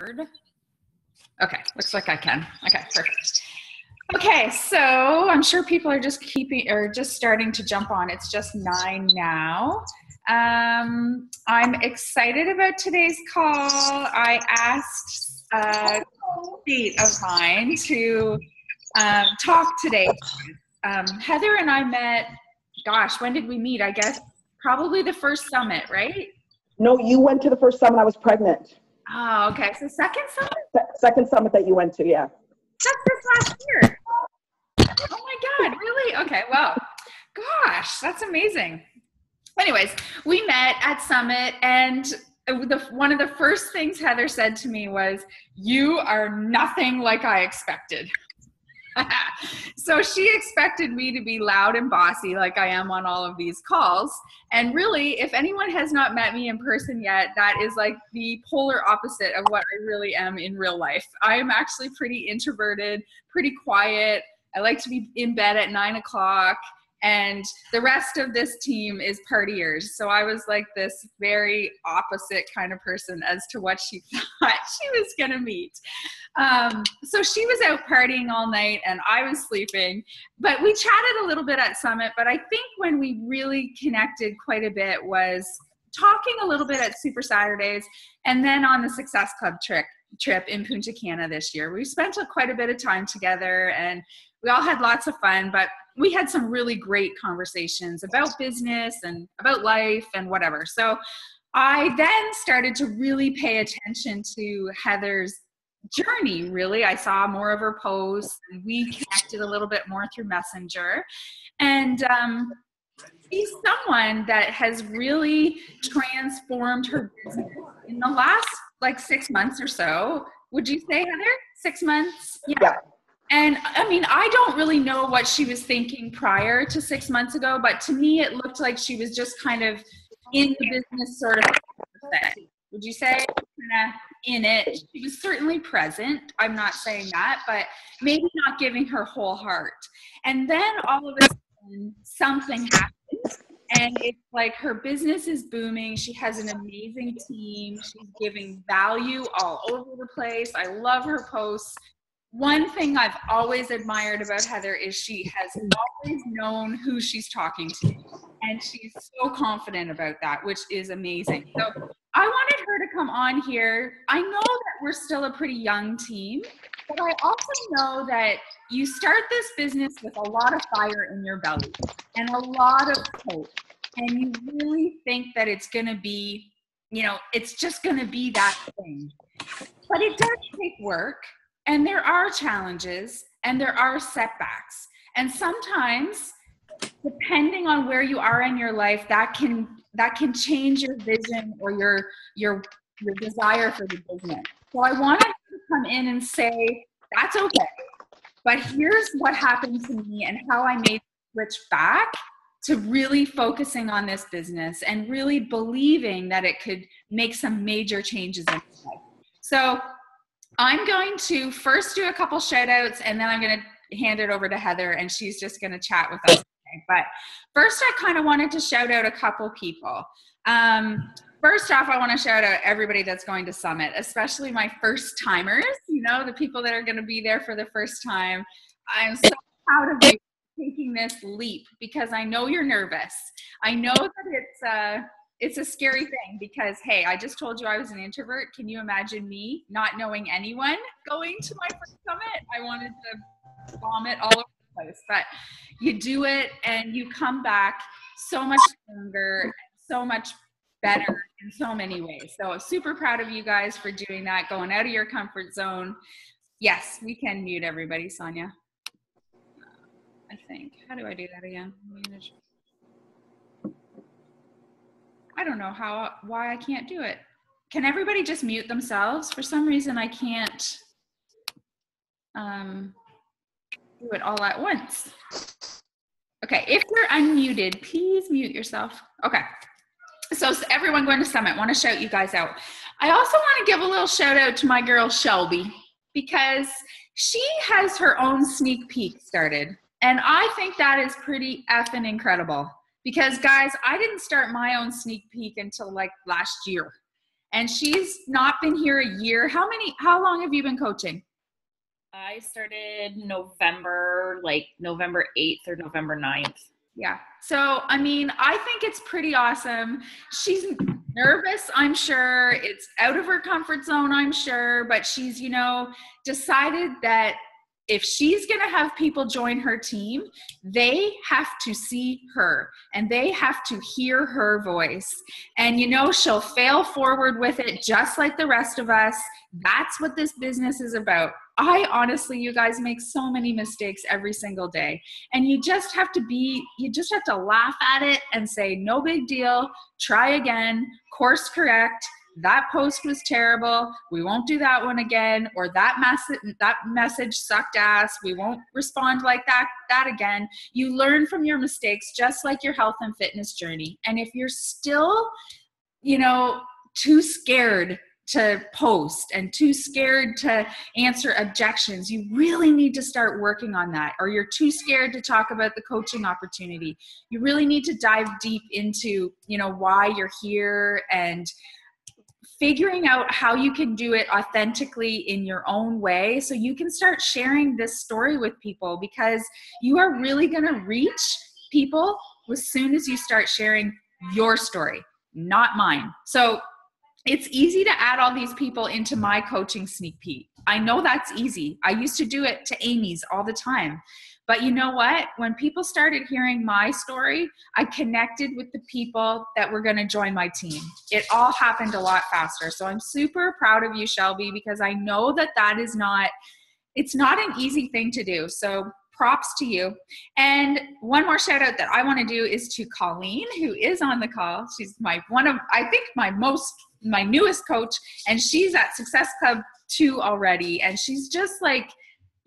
Okay, looks like I can. Okay, perfect. Okay, so I'm sure people are just starting to jump on. It's just 9 now. I'm excited about today's call. I asked a colleague of mine to talk today. Heather and I met, gosh, when did we meet? I guess probably the first summit, right? No, you went to the first summit. I was pregnant. Oh, okay. So second summit? Second summit that you went to, yeah. That's this last year. Oh my God, really? Okay, well, gosh, that's amazing. Anyways, we met at Summit, and one of the first things Heather said to me was, "You are nothing like I expected." So she expected me to be loud and bossy like I am on all of these calls. And really, if anyone has not met me in person yet, that is like the polar opposite of what I really am in real life. I am actually pretty introverted, pretty quiet. I like to be in bed at 9 o'clock. And the rest of this team is partiers. So I was like this very opposite kind of person as to what she thought she was going to meet. So she was out partying all night and I was sleeping. But we chatted a little bit at Summit. But I think when we really connected quite a bit was talking a little bit at Super Saturdays and then on the Success Club trip in Punta Cana this year. We spent quite a bit of time together and we all had lots of fun, but we had some really great conversations about business and about life and whatever. So I then started to really pay attention to Heather's journey, really. I saw more of her posts and we connected a little bit more through Messenger. And she's someone that has really transformed her business in the last 6 months or so. Would you say, Heather? 6 months? Yeah. And I mean, I don't really know what she was thinking prior to 6 months ago, but to me, it looked like she was just kind of in the business sort of thing. Would you say? Kind of in it. She was certainly present. I'm not saying that, but maybe not giving her whole heart. And then all of a sudden, something happened. And it's like her business is booming. She has an amazing team. She's giving value all over the place. I love her posts. One thing I've always admired about Heather is she has always known who she's talking to. And she's so confident about that, which is amazing. So I wanted her to come on here. I know that we're still a pretty young team, but I also know that you start this business with a lot of fire in your belly and a lot of hope. And you really think that it's going to be, it's just going to be that thing. But it does take work. And there are challenges and there are setbacks. And sometimes, depending on where you are in your life, that can change your vision or your desire for the business. So I wanted to come in and say, that's okay. But here's what happened to me and how I made the switch back to really focusing on this business and really believing that it could make some major changes in my life. So I'm going to first do a couple shout outs and then I'm going to hand it over to Heather and she's just going to chat with us today. But first, I kind of wanted to shout out a couple people. First off, I want to shout out everybody that's going to Summit, especially my first timers, the people that are going to be there for the first time. I'm so proud of you taking this leap because I know you're nervous. I know that it's a scary thing because, hey, I just told you I was an introvert. Can you imagine me not knowing anyone going to my first summit? I wanted to vomit all over the place. But you do it and you come back so much stronger, so much better in so many ways. So super proud of you guys for doing that, going out of your comfort zone. Yes, we can mute everybody, Sonia. I think. How do I do that again? Manage. I don't know why I can't do it. Can everybody just mute themselves? For some reason, I can't do it all at once. Okay, if you're unmuted, please mute yourself. Okay, so everyone going to Summit, want to shout you guys out. I also want to give a little shout out to my girl Shelby because she has her own sneak peek started. And I think that is pretty effing incredible. Because guys, I didn't start my own sneak peek until last year. And she's not been here a year. How long have you been coaching? I started November 8th or November 9th. Yeah. So, I mean, I think it's pretty awesome. She's nervous, I'm sure. It's out of her comfort zone, I'm sure. But she's, decided that if she's going to have people join her team, they have to see her and they have to hear her voice. And, she'll fail forward with it just like the rest of us. That's what this business is about. I honestly, you guys make so many mistakes every single day. And you just have to laugh at it and say, no big deal, try again, course correct. That post was terrible. We won't do that one again. Or that message sucked ass. We won't respond like that again. You learn from your mistakes, just like your health and fitness journey. And if you're still, too scared to post and too scared to answer objections, you really need to start working on that. Or you're too scared to talk about the coaching opportunity. You really need to dive deep into, why you're here and figuring out how you can do it authentically in your own way so you can start sharing this story with people, because you are really going to reach people as soon as you start sharing your story, not mine. So it's easy to add all these people into my coaching sneak peek. I know that's easy. I used to do it to Amy's all the time. But you know what? When people started hearing my story, I connected with the people that were going to join my team. It all happened a lot faster. So I'm super proud of you, Shelby, because I know that is not, it's not an easy thing to do. So props to you. And one more shout out that I want to do is to Colleen, who is on the call. She's my newest coach, and she's at Success Club 2 already. And she's just like,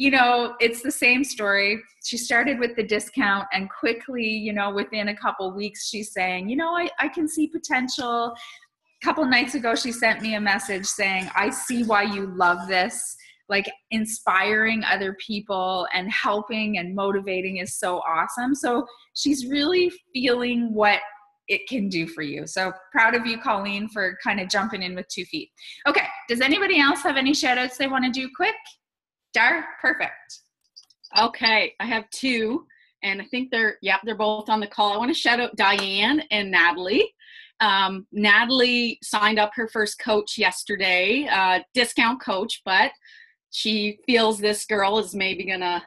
it's the same story. She started with the discount and quickly, within a couple weeks, she's saying, I can see potential. A couple nights ago, she sent me a message saying, I see why you love this. Like, inspiring other people and helping and motivating is so awesome. So she's really feeling what it can do for you. So proud of you, Colleen, for kind of jumping in with 2 feet. Okay. Does anybody else have any shout outs they want to do quick? Dar, perfect. Okay, I have 2, and I think they're both on the call. I want to shout out Diane and Natalie. Natalie signed up her first coach yesterday, discount coach, but she feels this girl is maybe gonna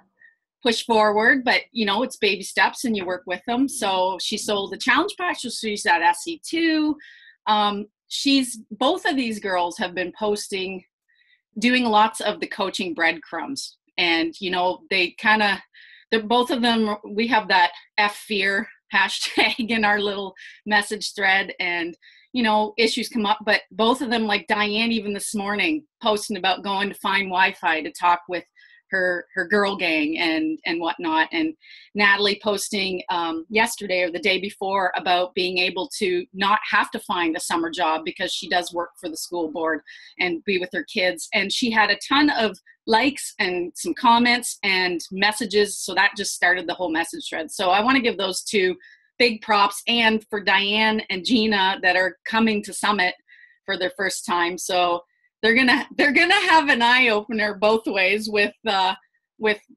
push forward, but it's baby steps and you work with them. So she sold the challenge pack, so she's at SC2. Both of these girls have been posting, doing lots of the coaching breadcrumbs. And, they're both of them, we have that F fear hashtag in our little message thread, and, issues come up, but both of them, like Diane, even this morning, posting about going to find Wi-Fi to talk with her girl gang and whatnot. And Natalie posting yesterday or the day before about being able to not have to find a summer job because she does work for the school board and be with her kids. And she had a ton of likes and some comments and messages. So that just started the whole message thread. So I want to give those 2 big props, and for Diane and Gina that are coming to Summit for their first time. So they're gonna have an eye opener both ways with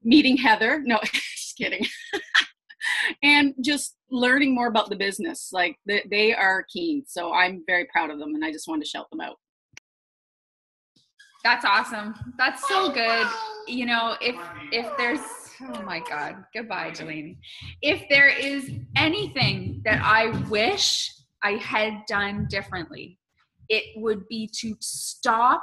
meeting Heather. No, just kidding. And just learning more about the business. Like they are keen. So I'm very proud of them, and I just wanted to shout them out. That's awesome. That's so good. If there's, oh my God, goodbye, Jelani. If there is anything that I wish I had done differently, it would be to stop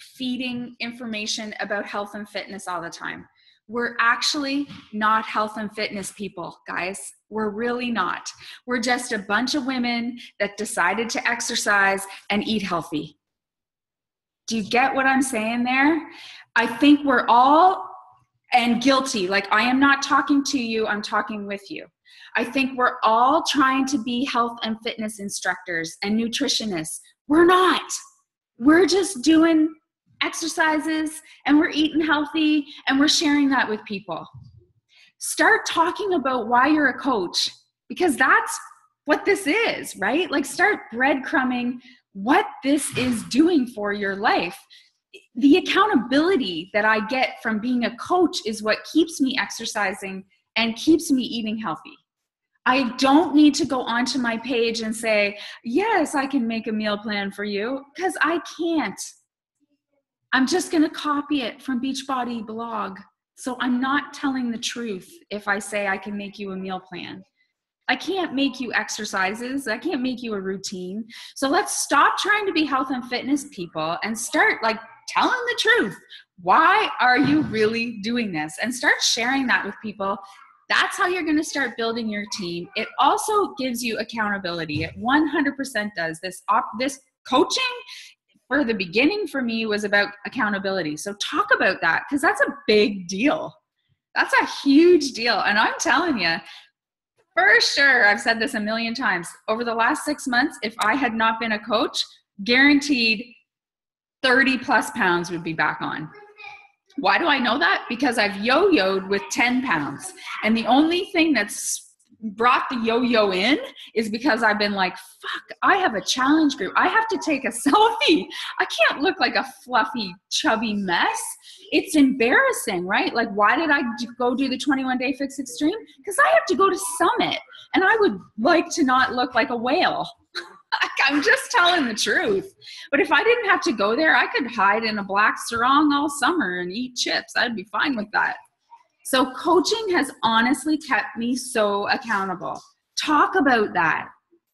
feeding information about health and fitness all the time. We're actually not health and fitness people, guys. We're really not. We're just a bunch of women that decided to exercise and eat healthy. Do you get what I'm saying there? I think we're all, and guilty, like I am not talking to you, I'm talking with you. I think we're all trying to be health and fitness instructors and nutritionists. We're not. We're just doing exercises and we're eating healthy and we're sharing that with people. Start talking about why you're a coach, because that's what this is, right? Like, start breadcrumbing what this is doing for your life. The accountability that I get from being a coach is what keeps me exercising and keeps me eating healthy. I don't need to go onto my page and say, yes, I can make a meal plan for you, because I can't. I'm just going to copy it from Beachbody blog. So I'm not telling the truth if I say I can make you a meal plan. I can't make you exercises. I can't make you a routine. So let's stop trying to be health and fitness people and start like telling the truth. Why are you really doing this? And start sharing that with people. That's how you're going to start building your team. It also gives you accountability. It 100% does. This coaching for the beginning for me was about accountability. So talk about that, because that's a big deal. That's a huge deal. And I'm telling you, for sure, I've said this a million times, over the last 6 months, if I had not been a coach, guaranteed 30 plus pounds would be back on. Why do I know that? Because I've yo-yoed with 10 pounds. And the only thing that's brought the yo-yo in is because I've been like, fuck, I have a challenge group. I have to take a selfie. I can't look like a fluffy, chubby mess. It's embarrassing, right? Like, why did I go do the 21-day fix extreme? Because I have to go to Summit, and I would like to not look like a whale. I'm just telling the truth. But if I didn't have to go there, I could hide in a black sarong all summer and eat chips. I'd be fine with that. So coaching has honestly kept me so accountable. Talk about that.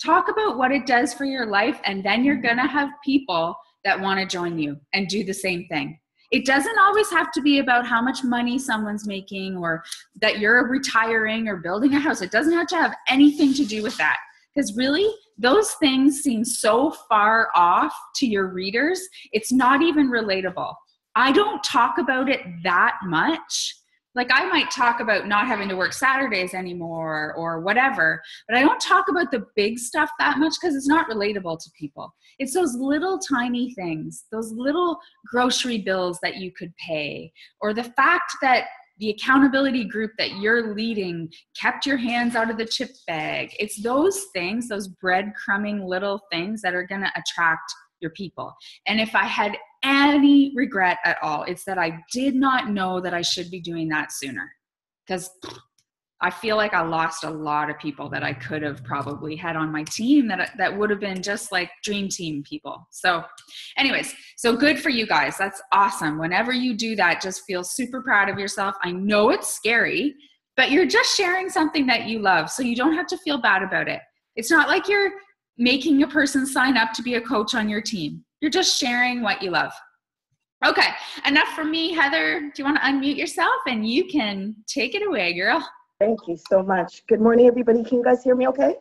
Talk about what it does for your life, and then you're going to have people that want to join you and do the same thing. It doesn't always have to be about how much money someone's making or that you're retiring or building a house. It doesn't have to have anything to do with that. Because really, those things seem so far off to your readers, it's not even relatable. I don't talk about it that much. Like, I might talk about not having to work Saturdays anymore or whatever, but I don't talk about the big stuff that much because it's not relatable to people. It's those little tiny things, those little grocery bills that you could pay, or the fact that the accountability group that you're leading kept your hands out of the chip bag. It's those things, those breadcrumbing little things that are going to attract your people. And if I had any regret at all, it's that I did not know that I should be doing that sooner, because I feel like I lost a lot of people that I could have probably had on my team that would have been just like dream team people. So anyways, so good for you guys. That's awesome. Whenever you do that, just feel super proud of yourself. I know it's scary, but you're just sharing something that you love, so you don't have to feel bad about it. It's not like you're making a person sign up to be a coach on your team. You're just sharing what you love. Okay, enough from me. Heather, do you want to unmute yourself and you can take it away, girl? Thank you so much. Good morning, everybody. Can you guys hear me okay?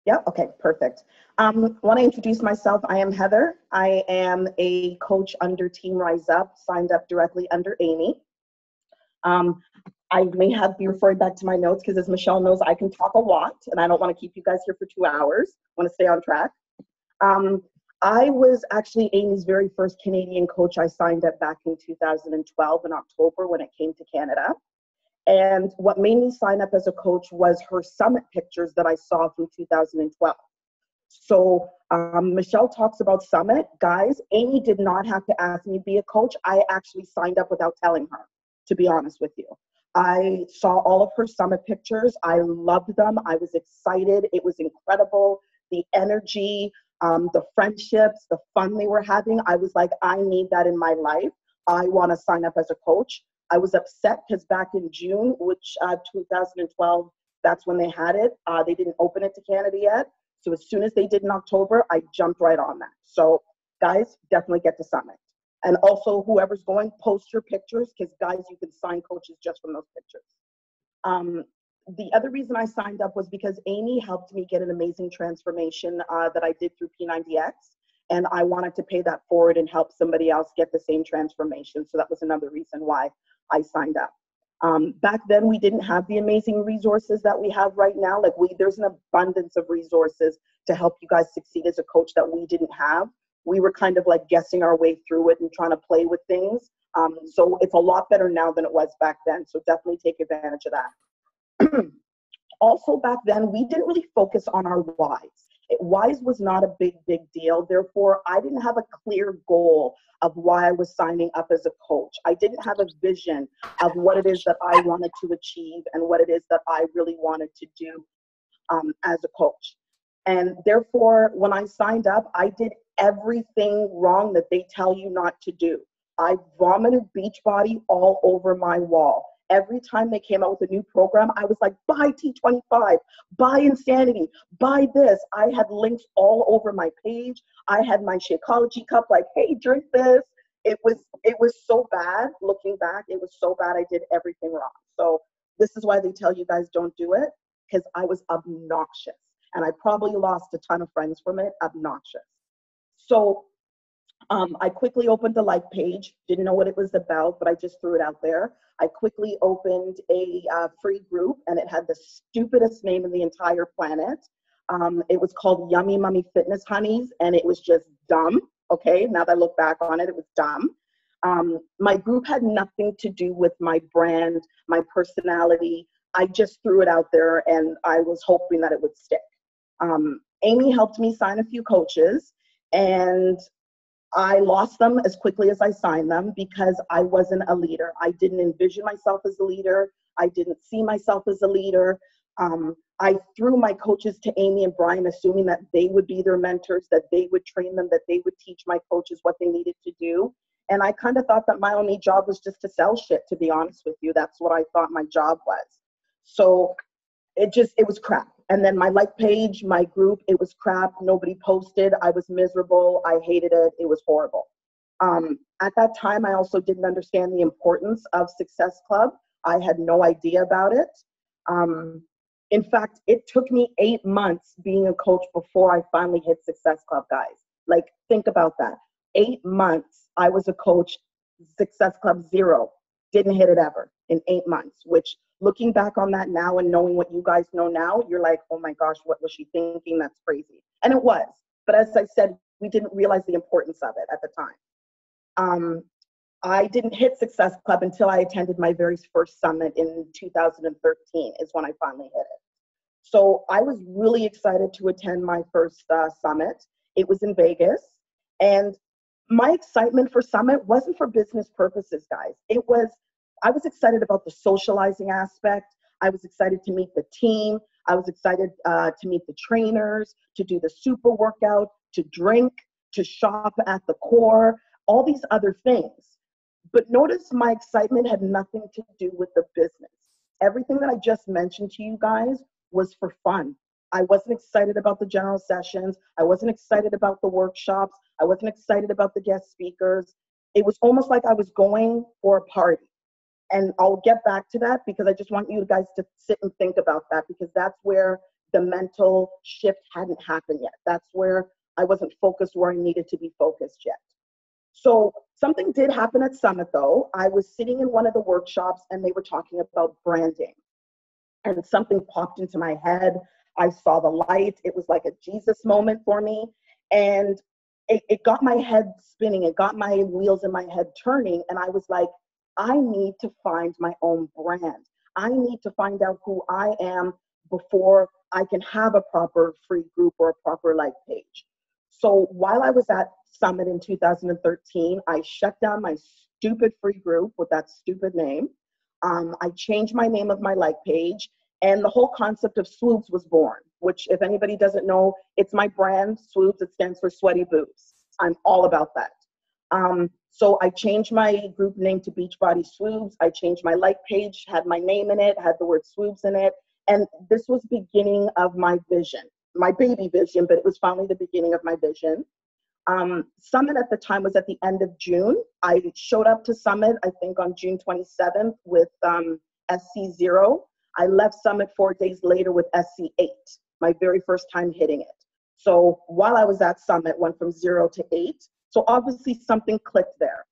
Yeah, okay, perfect. Want to introduce myself. I am Heather. I am a coach under Team Rise Up, signed up directly under Amy. I may have be referring back to my notes because, as Michelle knows, I can talk a lot and I don't want to keep you guys here for 2 hours. I want to stay on track. I was actually Amy's very first Canadian coach. I signed up back in 2012 in October when it came to Canada. And what made me sign up as a coach was her summit pictures that I saw from 2012. So Michelle talks about Summit. Guys, Amy did not have to ask me to be a coach. I actually signed up without telling her, to be honest with you. I saw all of her Summit pictures. I loved them. I was excited. It was incredible. The energy, the friendships, the fun they were having. I was like, I need that in my life. I want to sign up as a coach. I was upset because back in June, which 2012, that's when they had it. They didn't open it to Canada yet. So as soon as they did in October, I jumped right on that. So guys, definitely get to Summit. And also whoever's going, post your pictures, because guys, you can sign coaches just from those pictures. The other reason I signed up was because Amy helped me get an amazing transformation that I did through P90X. And I wanted to pay that forward and help somebody else get the same transformation. So that was another reason why I signed up. Back then, we didn't have the amazing resources that we have right now. Like there's an abundance of resources to help you guys succeed as a coach that we didn't have. We were kind of like guessing our way through it and trying to play with things. So it's a lot better now than it was back then. So definitely take advantage of that. Also back then, we didn't really focus on our whys. WISE was not a big deal. Therefore, I didn't have a clear goal of why I was signing up as a coach. I didn't have a vision of what it is that I wanted to achieve and what it is that I really wanted to do as a coach. And therefore, when I signed up, I did everything wrong that they tell you not to do. I vomited Beachbody all over my wall. Every time they came out with a new program, I was like, buy T25, buy Insanity, buy this. I had links all over my page. I had my Shakeology cup like, hey, drink this. It was so bad. Looking back, it was so bad. I did everything wrong. So this is why they tell you guys don't do it, because I was obnoxious. And I probably lost a ton of friends from it, obnoxious. So I quickly opened a like page, didn't know what it was about, but I just threw it out there. I quickly opened a free group, and it had the stupidest name in the entire planet. It was called Yummy Mummy Fitness Honeys, and it was just dumb. Okay, now that I look back on it, it was dumb. My group had nothing to do with my brand, my personality. I just threw it out there, and I was hoping that it would stick. Amy helped me sign a few coaches, and I lost them as quickly as I signed them because I wasn't a leader. I didn't envision myself as a leader. I didn't see myself as a leader. I threw my coaches to Amy and Brian, assuming that they would be their mentors, that they would train them, that they would teach my coaches what they needed to do. And I kind of thought that my only job was just to sell shit, to be honest with you. That's what I thought my job was. So it was crap. And then my like page, my group, it was crap. Nobody posted. I was miserable. I hated it. It was horrible. At that time, I also didn't understand the importance of Success Club. I had no idea about it. In fact, it took me 8 months being a coach before I finally hit Success Club, guys. Like, think about that. 8 months, I was a coach, Success Club 0. Didn't hit it ever in 8 months, which looking back on that now and knowing what you guys know now, you're like, oh my gosh, what was she thinking? That's crazy. And it was. But as I said, we didn't realize the importance of it at the time. I didn't hit Success Club until I attended my very first summit in 2013 is when I finally hit it. So I was really excited to attend my first summit. It was in Vegas. And my excitement for summit wasn't for business purposes, guys. I was excited about the socializing aspect. I was excited to meet the team. I was excited to meet the trainers, to do the super workout, to drink, to shop at the core, all these other things. But notice my excitement had nothing to do with the business. Everything that I just mentioned to you guys was for fun. I wasn't excited about the general sessions. I wasn't excited about the workshops. I wasn't excited about the guest speakers. It was almost like I was going for a party. And I'll get back to that because I just want you guys to sit and think about that, because that's where the mental shift hadn't happened yet. That's where I wasn't focused where I needed to be focused yet. So something did happen at Summit though. I was sitting in one of the workshops and they were talking about branding, and something popped into my head. I saw the light. It was like a Jesus moment for me. And it got my head spinning. It got my wheels in my head turning. And I was like, I need to find my own brand. I need to find out who I am before I can have a proper free group or a proper like page. So while I was at Summit in 2013, I shut down my stupid free group with that stupid name. I changed my name of my like page, and the whole concept of Swoops was born, which if anybody doesn't know, it's my brand, Swoops. It stands for Sweaty Boobs. I'm all about that. So I changed my group name to Beachbody Swoops. I changed my like page, had my name in it, had the word Swoops in it. And this was the beginning of my vision, my baby vision, but it was finally the beginning of my vision. Summit at the time was at the end of June. I showed up to Summit, I think on June 27th with SC0. I left Summit 4 days later with SC8, my very first time hitting it. So while I was at Summit, went from 0 to 8. So obviously something clicked there.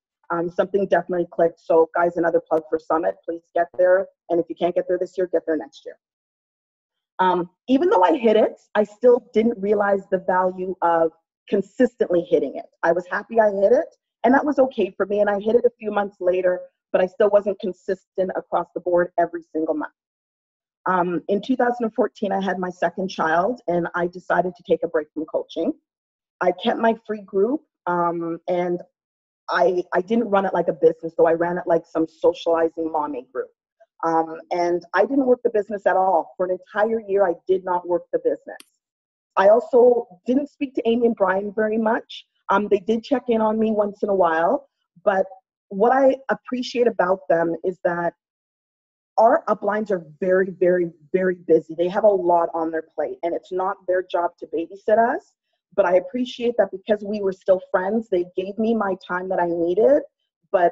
Something definitely clicked. So guys, another plug for Summit, please get there. And if you can't get there this year, get there next year. Even though I hit it, I still didn't realize the value of consistently hitting it. I was happy I hit it, and that was okay for me. And I hit it a few months later, but I still wasn't consistent across the board every single month. In 2014, I had my second child, and I decided to take a break from coaching. I kept my free group, and I didn't run it like a business, though I ran it like some socializing mommy group. And I didn't work the business at all. For an entire year, I did not work the business. I also didn't speak to Amy and Brian very much. They did check in on me once in a while, but what I appreciate about them is that our uplines are very, very, very busy. They have a lot on their plate, and it's not their job to babysit us. But I appreciate that because we were still friends, they gave me my time that I needed, but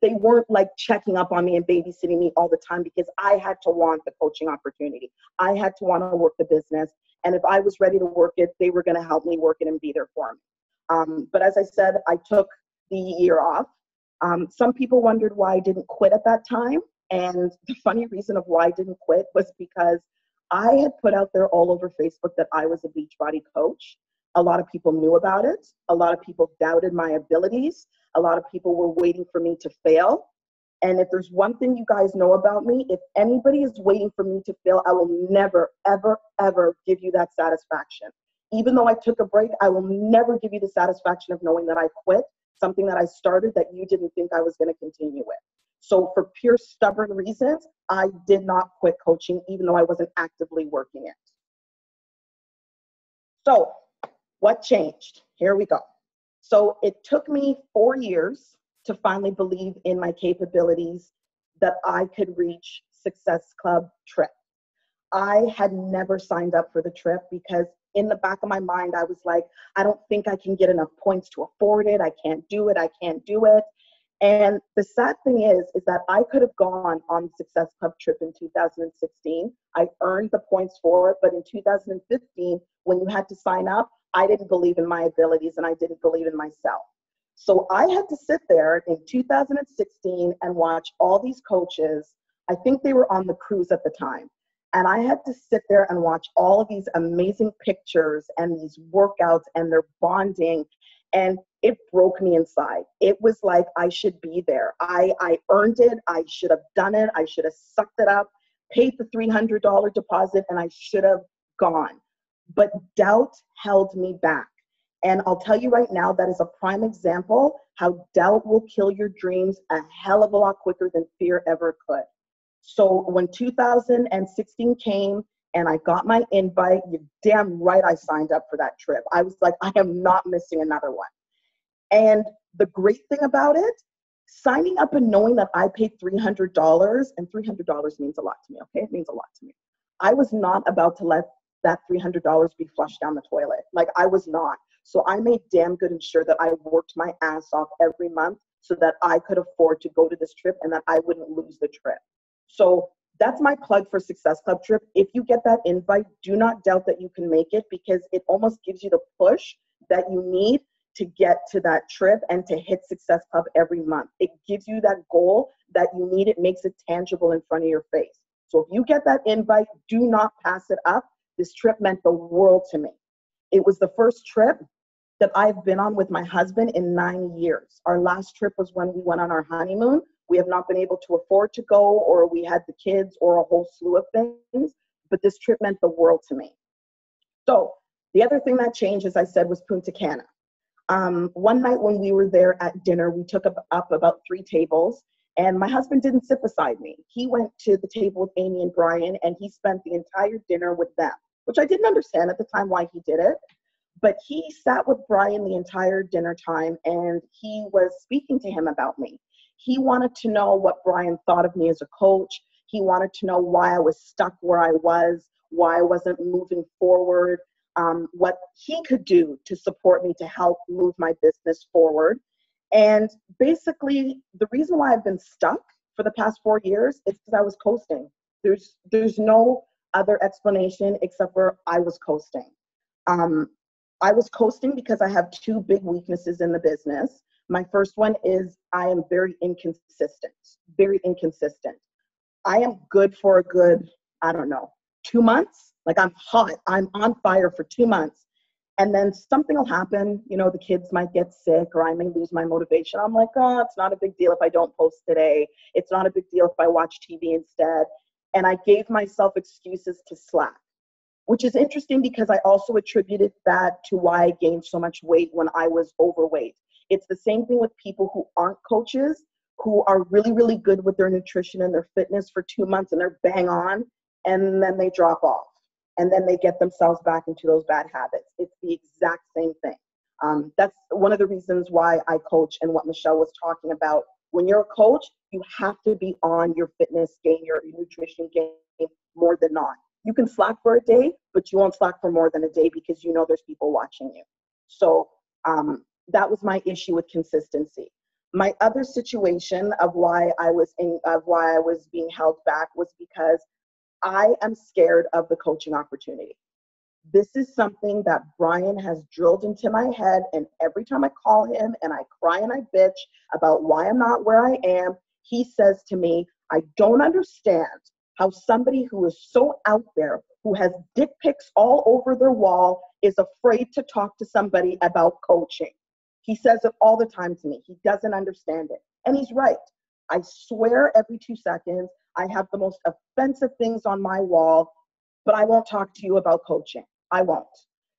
they weren't like checking up on me and babysitting me all the time because I had to want the coaching opportunity. I had to want to work the business. And if I was ready to work it, they were going to help me work it and be there for me. But as I said, I took the year off. Some people wondered why I didn't quit at that time. And the funny reason of why I didn't quit was because I had put out there all over Facebook that I was a Beachbody coach. A lot of people knew about it. A lot of people doubted my abilities. A lot of people were waiting for me to fail. And if there's one thing you guys know about me, if anybody is waiting for me to fail, I will never, ever, ever give you that satisfaction. Even though I took a break, I will never give you the satisfaction of knowing that I quit something that I started that you didn't think I was going to continue with. So for pure stubborn reasons, I did not quit coaching, even though I wasn't actively working it. So what changed? Here we go. So it took me 4 years to finally believe in my capabilities that I could reach Success Club trip. I had never signed up for the trip because in the back of my mind, I was like, I don't think I can get enough points to afford it. I can't do it. I can't do it. And the sad thing is that I could have gone on the Success Club trip in 2016. I earned the points for it. But in 2015, when you had to sign up, I didn't believe in my abilities and I didn't believe in myself. So I had to sit there in 2016 and watch all these coaches. I think they were on the cruise at the time. And I had to sit there and watch all of these amazing pictures and these workouts and their bonding. And it broke me inside. It was like I should be there. I earned it. I should have done it. I should have sucked it up, paid the $300 deposit, and I should have gone. But doubt held me back. And I'll tell you right now, that is a prime example how doubt will kill your dreams a hell of a lot quicker than fear ever could. So when 2016 came and I got my invite, you're damn right I signed up for that trip. I was like, I am not missing another one. And the great thing about it, signing up and knowing that I paid $300, and $300 means a lot to me, okay? It means a lot to me. I was not about to let that $300 be flushed down the toilet. Like, I was not. So I made damn good and sure that I worked my ass off every month so that I could afford to go to this trip and that I wouldn't lose the trip. So that's my plug for Success Club trip. If you get that invite, do not doubt that you can make it, because it almost gives you the push that you need to get to that trip and to hit Success Club every month. It gives you that goal that you need. It makes it tangible in front of your face. So if you get that invite, do not pass it up. This trip meant the world to me. It was the first trip that I've been on with my husband in 9 years. Our last trip was when we went on our honeymoon. We have not been able to afford to go, or we had the kids, or a whole slew of things, but this trip meant the world to me. So the other thing that changed, as I said, was Punta Cana. One night when we were there at dinner, we took up about 3 tables, and my husband didn't sit beside me. He went to the table with Amy and Brian, and he spent the entire dinner with them, which I didn't understand at the time why he did it. But he sat with Brian the entire dinner time, and he was speaking to him about me. He wanted to know what Brian thought of me as a coach. He wanted to know why I was stuck where I was, why I wasn't moving forward, what he could do to support me to help move my business forward. And basically, the reason why I've been stuck for the past 4 years is because I was coasting. There's no other explanation except for I was coasting. I was coasting because I have 2 big weaknesses in the business. My first one is I am very inconsistent, very inconsistent. I am good for a good, 2 months. Like, I'm hot, I'm on fire for 2 months. And then something will happen, the kids might get sick, or I may lose my motivation. I'm like, oh, it's not a big deal if I don't post today. It's not a big deal if I watch TV instead. and I gave myself excuses to slack, which is interesting because I also attributed that to why I gained so much weight when I was overweight. It's the same thing with people who aren't coaches, who are really, really good with their nutrition and their fitness for 2 months and they're bang on, and then they drop off. And then they get themselves back into those bad habits. It's the exact same thing. That's one of the reasons why I coach and what Michelle was talking about. When you're a coach, you have to be on your fitness game, your nutrition game more than not. You can slack for a day, but you won't slack for more than a day because you know there's people watching you. So that was my issue with consistency. My other situation of why I was being held back was because I am scared of the coaching opportunity. This is something that Brian has drilled into my head, and every time I call him and I cry and I bitch about why I'm not where I am, he says to me, I don't understand how somebody who is so out there, who has dick pics all over their wall, is afraid to talk to somebody about coaching. He says it all the time to me. He doesn't understand it. And he's right. I swear every 2 seconds, I have the most offensive things on my wall, but I won't talk to you about coaching. I won't.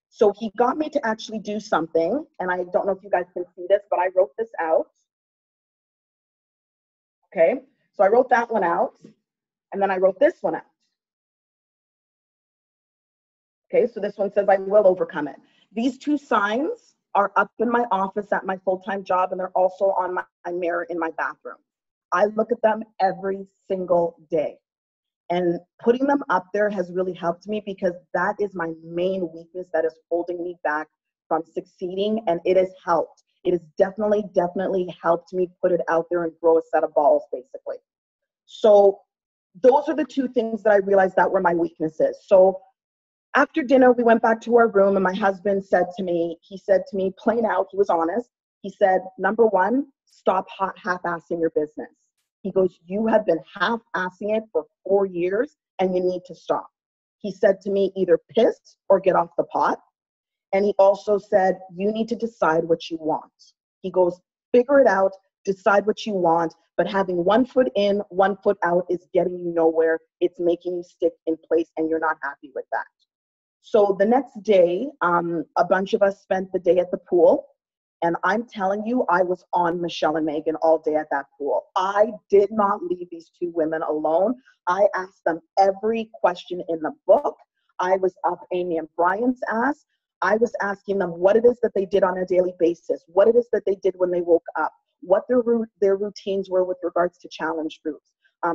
So he got me to actually do something, and I don't know if you guys can see this, but I wrote this out. Okay, so I wrote that one out, and then I wrote this one out. Okay, so this one says, I will overcome it. These 2 signs are up in my office at my full-time job, and they're also on my mirror in my bathroom. I look at them every single day. And putting them up there has really helped me because that is my main weakness that is holding me back from succeeding, and it has helped. It has definitely helped me put it out there and grow a set of balls, basically. So those are the 2 things that I realized that were my weaknesses. So after dinner, we went back to our room, and my husband said to me, plain out, he was honest. He said, number 1, stop half-assing your business. He goes, you have been half-assing it for 4 years, and you need to stop. He said to me, either piss or get off the pot. And he also said, you need to decide what you want. He goes, figure it out, decide what you want, but having 1 foot in, 1 foot out is getting you nowhere. It's making you stick in place, and you're not happy with that. So the next day, a bunch of us spent the day at the pool. And I'm telling you, I was on Michelle and Megan all day at that pool. I did not leave these 2 women alone. I asked them every question in the book. I was up Amy and Brian's ass. I was asking them what it is that they did on a daily basis, what it is that they did when they woke up, what their routines were with regards to challenge groups,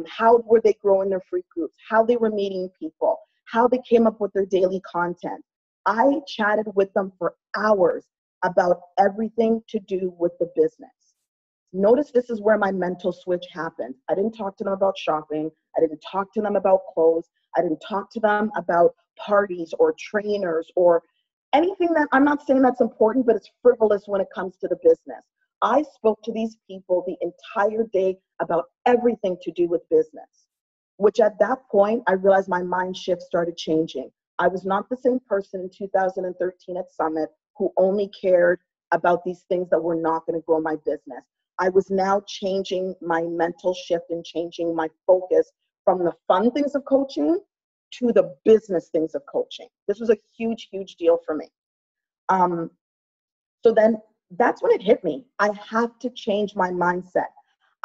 how were they growing their free groups, how they were meeting people, how they came up with their daily content. I chatted with them for hours about everything to do with the business. Notice this is where my mental switch happened. I didn't talk to them about shopping. I didn't talk to them about clothes. I didn't talk to them about parties or trainers or anything that, I'm not saying that's important, but it's frivolous when it comes to the business. I spoke to these people the entire day about everything to do with business, which at that point, I realized my mind shift started changing. I was not the same person in 2013 at Summit who only cared about these things that were not going to grow my business. I was now changing my mental shift and changing my focus from the fun things of coaching to the business things of coaching. This was a huge, huge deal for me. So then that's when it hit me. I have to change my mindset.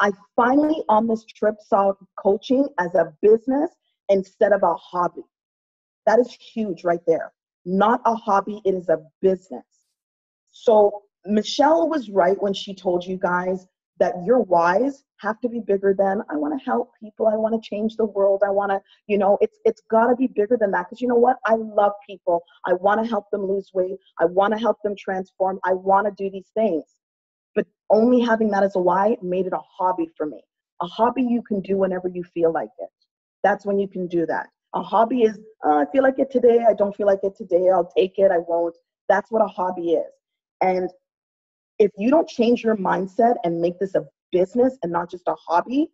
I finally on this trip saw coaching as a business instead of a hobby. That is huge right there. Not a hobby, it is a business. So Michelle was right when she told you guys that your whys have to be bigger than, I want to help people, I want to change the world, I want to, it's got to be bigger than that. Because you know what? I love people. I want to help them lose weight. I want to help them transform. I want to do these things. But only having that as a why made it a hobby for me. A hobby you can do whenever you feel like it. That's when you can do that. A hobby is, I feel like it today, I don't feel like it today, I'll take it, I won't. That's what a hobby is. And if you don't change your mindset and make this a business and not just a hobby,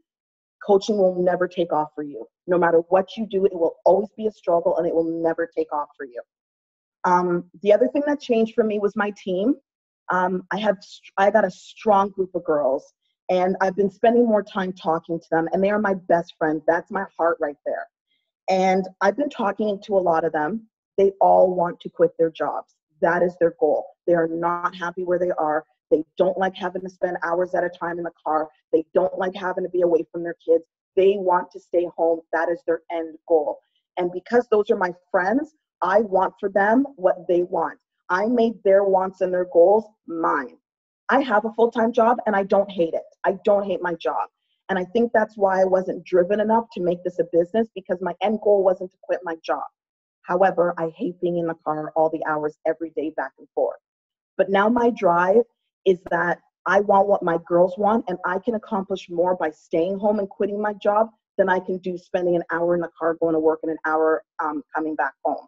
coaching will never take off for you. No matter what you do, it will always be a struggle and it will never take off for you. The other thing that changed for me was my team. I got a strong group of girls. And I've been spending more time talking to them, and they are my best friends. That's my heart right there. And I've been talking to a lot of them. They all want to quit their jobs. That is their goal. They are not happy where they are. They don't like having to spend hours at a time in the car. They don't like having to be away from their kids. They want to stay home. That is their end goal. And because those are my friends, I want for them what they want. I made their wants and their goals mine. I have a full-time job and I don't hate it. I don't hate my job. And I think that's why I wasn't driven enough to make this a business, because my end goal wasn't to quit my job. However, I hate being in the car all the hours every day back and forth. But now my drive is that I want what my girls want, and I can accomplish more by staying home and quitting my job than I can do spending an hour in the car going to work and an hour coming back home.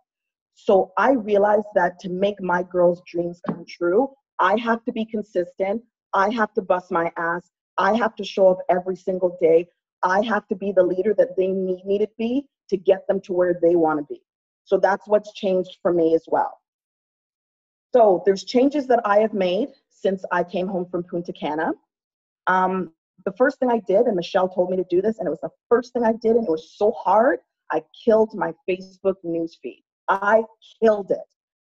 So I realized that to make my girls' dreams come true, I have to be consistent. I have to bust my ass. I have to show up every single day. I have to be the leader that they need me to be to get them to where they want to be. So that's what's changed for me as well. So there's changes that I have made since I came home from Punta Cana. The first thing I did, and Michelle told me to do this, and it was the first thing I did, and it was so hard, I killed my Facebook newsfeed. I killed it.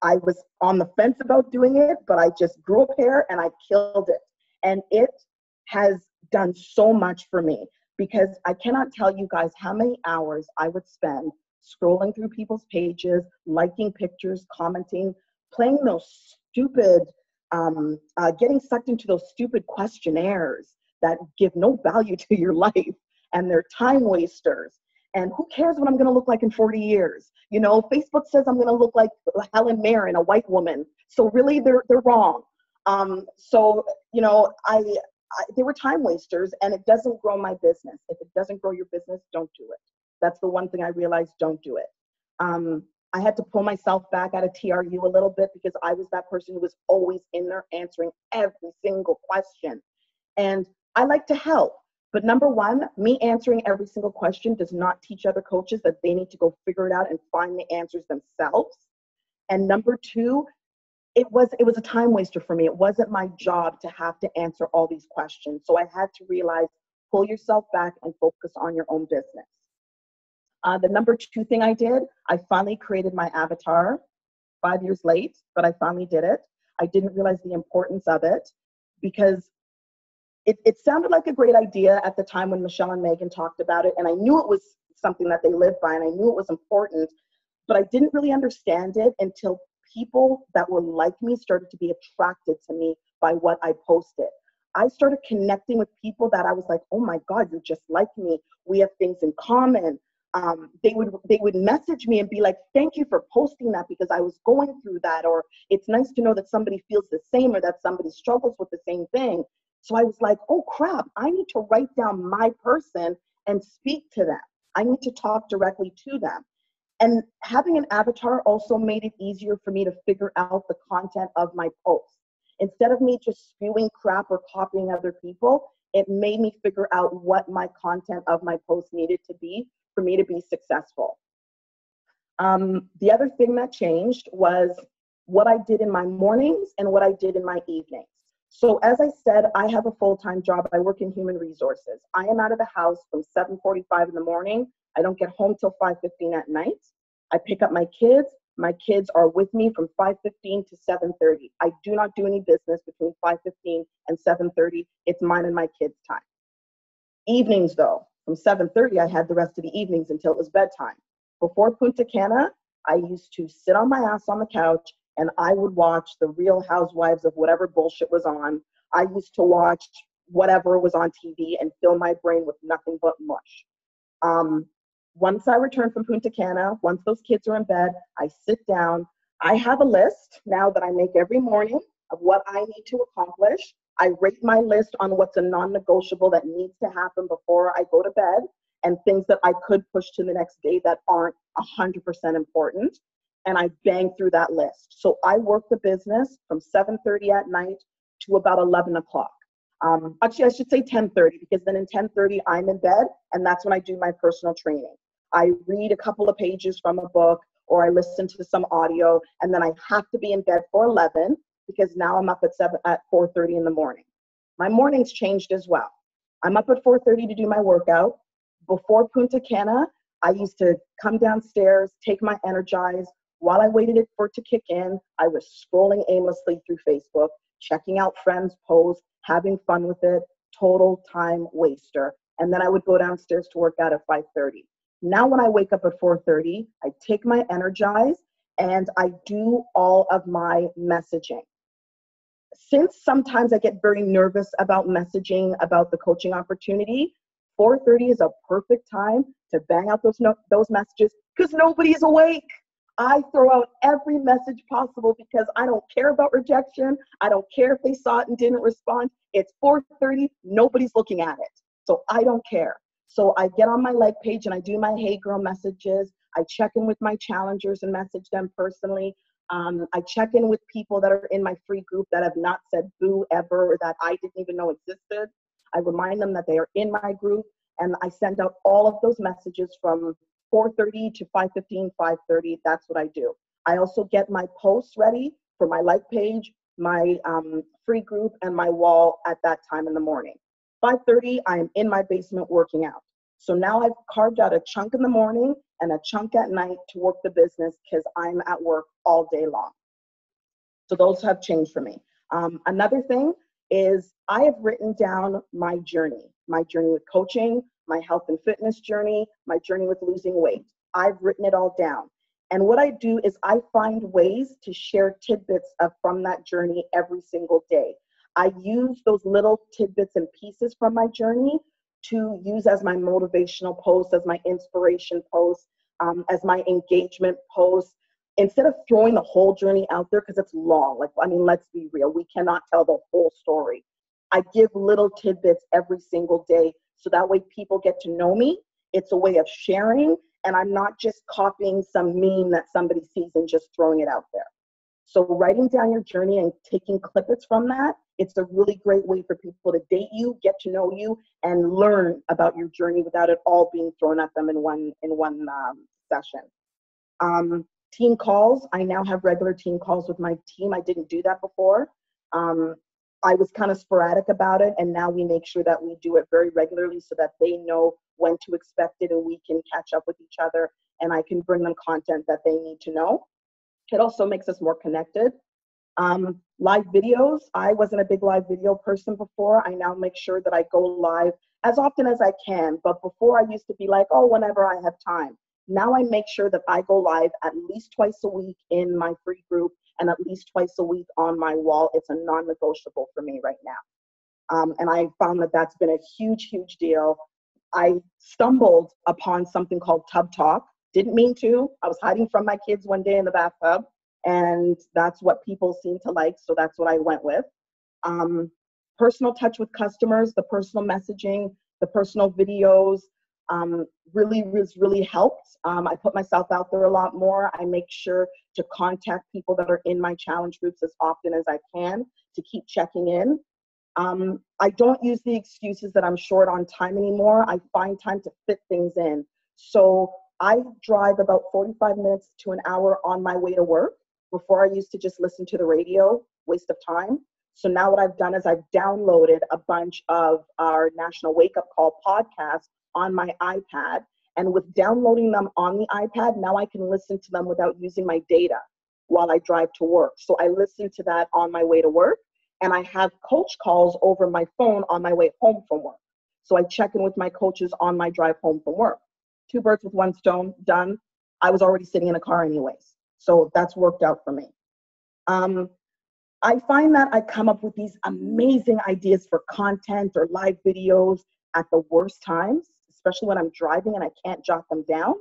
I was on the fence about doing it, but I just grew a pair and I killed it. And it has done so much for me, because I cannot tell you guys how many hours I would spend scrolling through people's pages, liking pictures, commenting, playing those stupid, getting sucked into those stupid questionnaires that give no value to your life, and they're time wasters. And who cares what I'm going to look like in 40 years? You know, Facebook says I'm going to look like Helen Mirren, a white woman. So really, they're wrong. So, you know, they were time wasters, and it doesn't grow my business. If it doesn't grow your business, don't do it. That's the one thing I realized, don't do it. I had to pull myself back out of TRU a little bit, because I was that person who was always in there answering every single question. And I like to help. But number one, me answering every single question does not teach other coaches that they need to go figure it out and find the answers themselves. And number two, it was a time waster for me. It wasn't my job to have to answer all these questions. So I had to realize, pull yourself back and focus on your own business. The number two thing I did, I finally created my avatar. 5 years late, but I finally did it. I didn't realize the importance of it, because it sounded like a great idea at the time when Michelle and Megan talked about it, and I knew it was something that they lived by, and I knew it was important, but I didn't really understand it until people that were like me started to be attracted to me by what I posted. I started connecting with people that I was like, oh my God, you're just like me. We have things in common. They would message me and be like, thank you for posting that, because I was going through that, or it's nice to know that somebody feels the same, or that somebody struggles with the same thing. So I was like, oh crap, I need to write down my person and speak to them. I need to talk directly to them. And having an avatar also made it easier for me to figure out the content of my posts. Instead of me just spewing crap or copying other people, it made me figure out what my content of my post needed to be for me to be successful. The other thing that changed was what I did in my mornings and what I did in my evenings. So as I said, I have a full-time job. I work in human resources. I am out of the house from 7:45 in the morning. I don't get home till 5:15 at night. I pick up my kids. My kids are with me from 5:15 to 7:30. I do not do any business between 5:15 and 7:30. It's mine and my kids' time. Evenings though, from 7:30, I had the rest of the evenings until it was bedtime. Before Punta Cana, I used to sit on my ass on the couch and I would watch the Real Housewives of whatever bullshit was on. I used to watch whatever was on TV and fill my brain with nothing but mush. Once I return from Punta Cana, once those kids are in bed, I sit down. I have a list now that I make every morning of what I need to accomplish. I rate my list on what's a non-negotiable that needs to happen before I go to bed, and things that I could push to the next day that aren't 100% important. And I bang through that list. So I work the business from 7:30 at night to about 11 o'clock. Actually, I should say 10:30, because then in 10:30 I'm in bed, and that's when I do my personal training. I read a couple of pages from a book, or I listen to some audio, and then I have to be in bed for 11, because now I'm up at 4:30 in the morning. My mornings changed as well. I'm up at 4:30 to do my workout. Before Punta Cana, I used to come downstairs, take my Energize. While I waited for it to kick in, I was scrolling aimlessly through Facebook, checking out friends' posts, having fun with it, total time waster. And then I would go downstairs to work out at 5:30. Now when I wake up at 4:30, I take my Energize and I do all of my messaging. Since sometimes I get very nervous about messaging about the coaching opportunity, 4:30 is a perfect time to bang out those messages because nobody's awake. I throw out every message possible because I don't care about rejection. I don't care if they saw it and didn't respond. It's 4:30, nobody's looking at it. So I don't care. So I get on my leg page and I do my Hey Girl messages. I check in with my challengers and message them personally. I check in with people that are in my free group that have not said boo ever or that I didn't even know existed. I remind them that they are in my group, and I send out all of those messages from 4:30 to 5:15, 5:30. That's what I do. I also get my posts ready for my like page, my free group, and my wall at that time in the morning. 5:30, I'm in my basement working out. So now I've carved out a chunk in the morning and a chunk at night to work the business because I'm at work all day long. So those have changed for me. Another thing is I have written down my journey with coaching, my health and fitness journey, my journey with losing weight. I've written it all down. And what I do is I find ways to share tidbits from that journey every single day. I use those little tidbits and pieces from my journey to use as my motivational post, as my inspiration post, as my engagement post. Instead of throwing the whole journey out there because it's long, let's be real, we cannot tell the whole story. I give little tidbits every single day so that way people get to know me. It's a way of sharing, and I'm not just copying some meme that somebody sees and just throwing it out there. So writing down your journey and taking clippets from that, it's a really great way for people to date you, get to know you, and learn about your journey without it all being thrown at them in one session. Team calls, I now have regular team calls with my team. I didn't do that before. I was kind of sporadic about it, and now we make sure that we do it very regularly so that they know when to expect it and we can catch up with each other and I can bring them content that they need to know. It also makes us more connected. Live videos, I wasn't a big live video person before. I now make sure that I go live as often as I can, but before I used to be like, oh, whenever I have time. Now I make sure that I go live at least twice a week in my free group and at least twice a week on my wall. It's a non-negotiable for me right now. And I found that that's been a huge, huge deal. I stumbled upon something called Tub Talk. Didn't mean to. I was hiding from my kids one day in the bathtub, and that's what people seem to like, so that's what I went with. Personal touch with customers, the personal messaging, the personal videos, really helped. I put myself out there a lot more. I make sure to contact people that are in my challenge groups as often as I can to keep checking in. I don't use the excuses that I'm short on time anymore. I find time to fit things in. So I drive about 45 minutes to an hour on my way to work. Before I used to just listen to the radio, waste of time. So now what I've done is I've downloaded a bunch of our National Wake Up Call podcast on my iPad. And with downloading them on the iPad, now I can listen to them without using my data while I drive to work. So I listen to that on my way to work, and I have coach calls over my phone on my way home from work. So I check in with my coaches on my drive home from work. 2 birds with 1 stone, done. I was already sitting in a car anyways. So that's worked out for me. I find that I come up with these amazing ideas for content or live videos at the worst times, especially when I'm driving and I can't jot them down.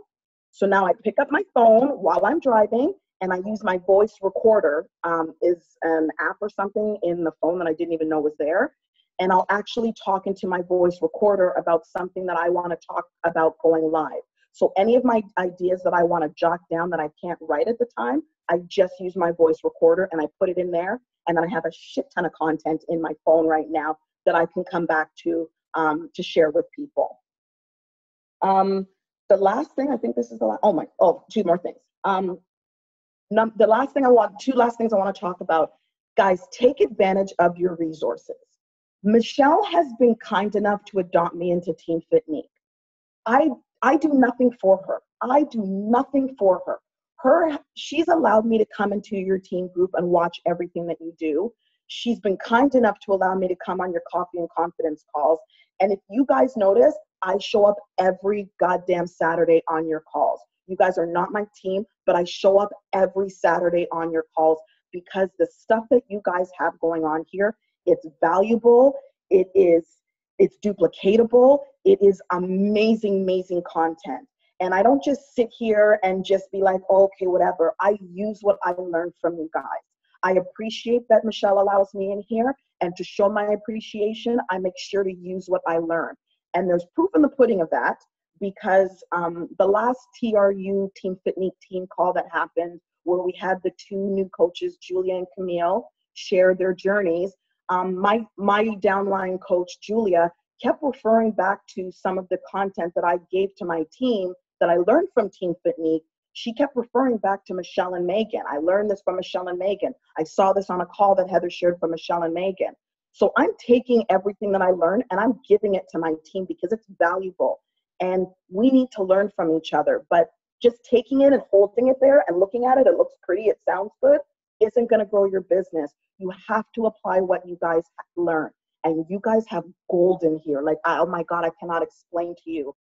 So now I pick up my phone while I'm driving and I use my voice recorder, is an app or something in the phone that I didn't even know was there. And I'll actually talk into my voice recorder about something that I want to talk about going live. So any of my ideas that I want to jot down that I can't write at the time, I just use my voice recorder and I put it in there. And then I have a shit ton of content in my phone right now that I can come back to share with people. The last thing, I think this is the last, 2 more things. Two last things I want to talk about. Guys, take advantage of your resources. Michelle has been kind enough to adopt me into Team Fitnique. I do nothing for her. I do nothing for her. She's allowed me to come into your team group and watch everything that you do. She's been kind enough to allow me to come on your coffee and confidence calls. And if you guys notice, I show up every goddamn Saturday on your calls. You guys are not my team, but I show up every Saturday on your calls because the stuff that you guys have going on here, it's valuable. It's duplicatable. It is amazing, amazing content. And I don't just sit here and just be like, oh, okay, whatever. I use what I learned from you guys. I appreciate that Michelle allows me in here. And to show my appreciation, I make sure to use what I learned. And there's proof in the pudding of that because the last TRU Team Fitnique team call that happened where we had the two new coaches, Julia and Camille, share their journeys. My downline coach, Julia, kept referring back to some of the content that I gave to my team that I learned from Team Fitnique. She kept referring back to Michelle and Megan. I learned this from Michelle and Megan. I saw this on a call that Heather shared from Michelle and Megan. So I'm taking everything that I learned and I'm giving it to my team because it's valuable. And we need to learn from each other. But just taking it and holding it there and looking at it, it looks pretty, it sounds good, isn't going to grow your business. You have to apply what you guys learn. And you guys have gold in here. Like, oh my God, I cannot explain to you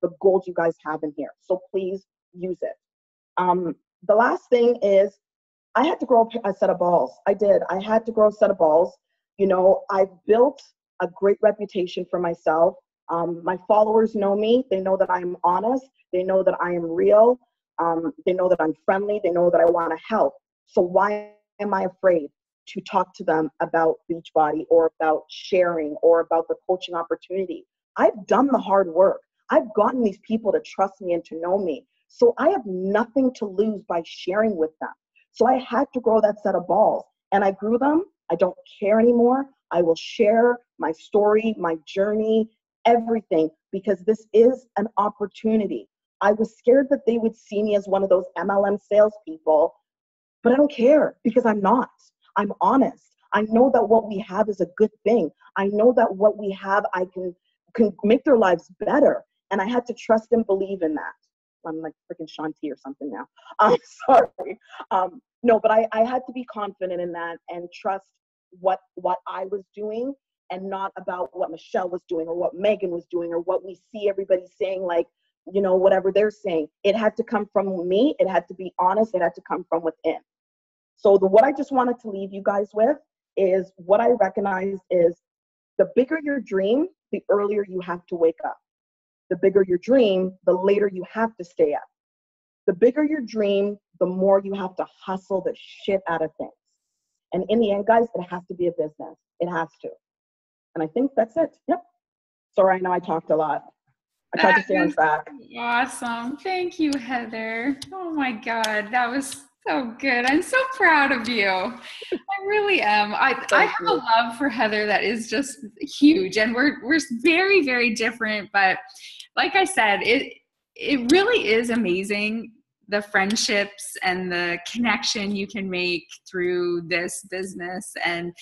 the gold you guys have in here. So please use it. The last thing is I had to grow a set of balls. I did. I had to grow a set of balls. You know, I've built a great reputation for myself. My followers know me. They know that I'm honest. They know that I am real. They know that I'm friendly. They know that I want to help. So why am I afraid to talk to them about Beachbody or about sharing or about the coaching opportunity? I've done the hard work. I've gotten these people to trust me and to know me. So I have nothing to lose by sharing with them. So I had to grow that set of balls and I grew them. I don't care anymore. I will share my story, my journey, everything, because this is an opportunity. I was scared that they would see me as one of those MLM salespeople, but I don't care because I'm not. I'm honest. I know that what we have is a good thing. I know that what we have, I can make their lives better. And I had to trust and believe in that. I'm like freaking Shanti or something now. I'm sorry. No, but I had to be confident in that and trust what I was doing and not about what Michelle was doing or what Megan was doing or what we see everybody saying, like, you know, whatever they're saying. It had to come from me. It had to be honest. It had to come from within. So what I just wanted to leave you guys with is what I recognize is the bigger your dream, the earlier you have to wake up. The bigger your dream, the later you have to stay up. The bigger your dream, the more you have to hustle the shit out of things. And in the end, guys, it has to be a business. It has to. And I think that's it. Yep. Sorry, I know I talked a lot. I tried to stay on track. Awesome. Thank you, Heather. Oh my God, that was so good. I'm so proud of you. I really am. I have a love for Heather that is just huge, and we're very, very different. But like I said, it really is amazing, the friendships and the connection you can make through this business. And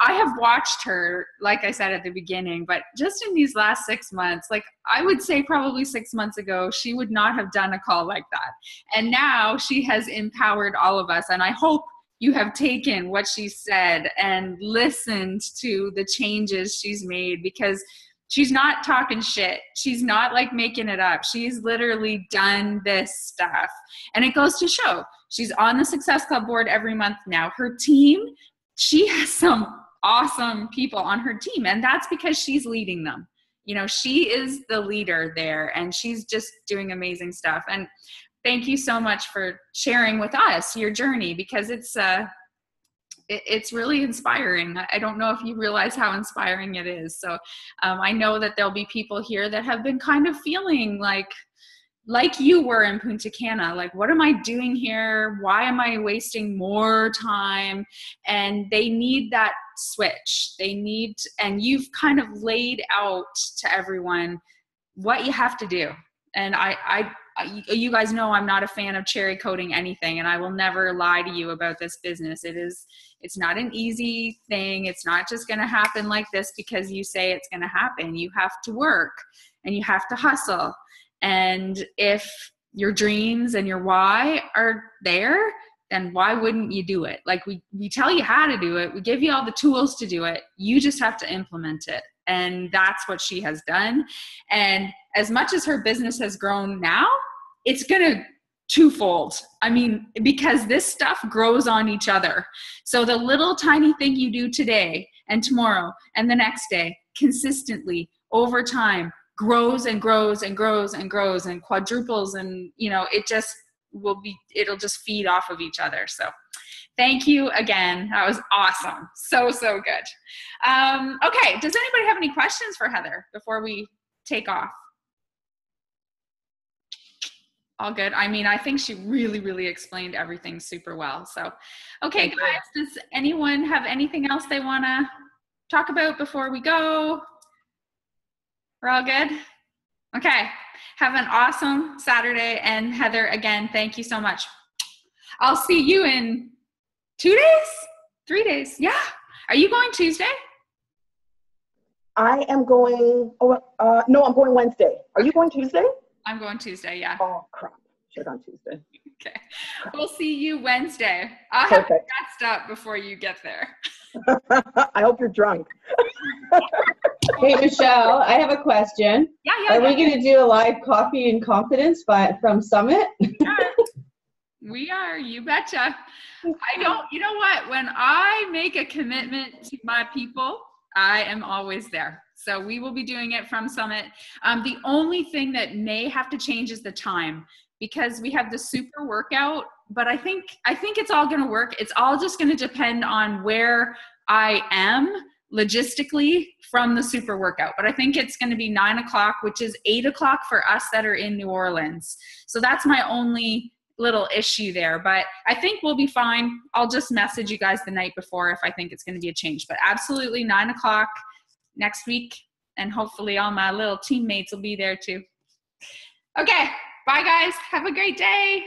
I have watched her, like I said at the beginning, but just in these last 6 months, like I would say probably 6 months ago, she would not have done a call like that. And now she has empowered all of us. And I hope you have taken what she said and listened to the changes she's made, because she's not talking shit. She's not like making it up. She's literally done this stuff. And it goes to show she's on the Success Club board every month now. Her team, she has some awesome people on her team, and that's because she's leading them. You know, she is the leader there, and she's just doing amazing stuff. And thank you so much for sharing with us your journey, because it's really inspiring. I don't know if you realize how inspiring it is. So I know that there'll be people here that have been kind of feeling like you were in Punta Cana, like, what am I doing here? Why am I wasting more time? And they need that switch. And you've kind of laid out to everyone what you have to do. And I you guys know I'm not a fan of cherry coating anything, and I will never lie to you about this business. It's not an easy thing. It's not just going to happen like this because you say it's going to happen. You have to work and you have to hustle. And if your dreams and your why are there, then why wouldn't you do it? Like we tell you how to do it. We give you all the tools to do it. You just have to implement it. And that's what she has done. And as much as her business has grown now, it's going to twofold. I mean, because this stuff grows on each other. So the little tiny thing you do today and tomorrow and the next day consistently over time grows and grows and grows and grows and quadruples, and it'll just feed off of each other. So thank you again. That was awesome. So good. Okay. Does anybody have any questions for Heather before we take off? All good. I mean, I think she really explained everything super well. So, okay, guys, does anyone have anything else they want to talk about before we go? We're all good? Okay. Have an awesome Saturday. And Heather, again, thank you so much. I'll see you in 2 days? 3 days? Yeah. Are you going Tuesday? I am going, no, I'm going Wednesday. Are you going Tuesday? I'm going Tuesday, yeah. Oh, crap. Should have gone Tuesday. Okay. We'll see you Wednesday. I'll have to rest up before you get there. I hope you're drunk. Hey, Michelle, I have a question. Yeah. Are we going to do a live coffee in confidence from Summit? We are, you betcha. You know what? When I make a commitment to my people, I am always there. So we will be doing it from Summit. The only thing that may have to change is the time, because we have the super workout, but I think it's all going to work. It's all just going to depend on where I am logistically from the super workout. But I think it's going to be 9 o'clock, which is 8 o'clock for us that are in New Orleans. So that's my only little issue there, but I think we'll be fine. I'll just message you guys the night before if I think it's going to be a change, but absolutely 9 o'clock next week. And hopefully all my little teammates will be there too. Okay. Bye guys. Have a great day.